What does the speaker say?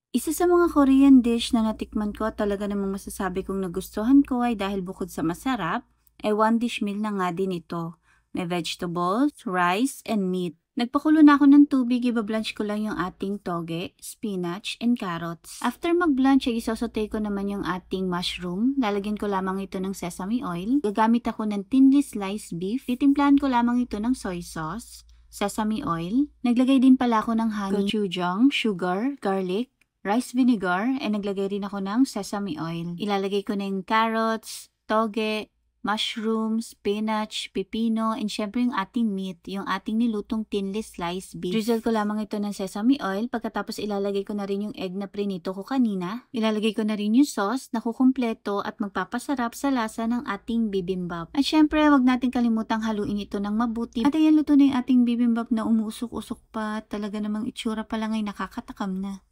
Isa sa mga Korean dish na natikman ko at talaga namang masasabi kong nagustuhan ko ay dahil bukod sa masarap, ay one dish meal na nga din ito. May vegetables, rice, and meat. Nagpakulo na ako ng tubig, ibablanch ko lang yung ating toge, spinach, and carrots. After mag-blanch, ay isosote ko naman yung ating mushroom. Lalagyan ko lamang ito ng sesame oil. Gagamit ako ng thinly sliced beef. Titimplahan ko lamang ito ng soy sauce, sesame oil. Naglagay din pala ako ng honey, gochujang, sugar, garlic, rice vinegar, and naglagay rin ako ng sesame oil. Ilalagay ko na yung carrots, toge, mushroom, spinach, pepino, and syempre yung ating meat, yung ating nilutong thinly sliced beef. Drizzle ko lamang ito ng sesame oil, pagkatapos ilalagay ko na rin yung egg na prinito ko kanina. Ilalagay ko na rin yung sauce na kukumpleto at magpapasarap sa lasa ng ating bibimbap. At syempre, wag natin kalimutang haluin ito ng mabuti. At ayan, luto na yung ating bibimbap na umuusok-usok pa. Talaga namang itsura pa lang ay nakakatakam na.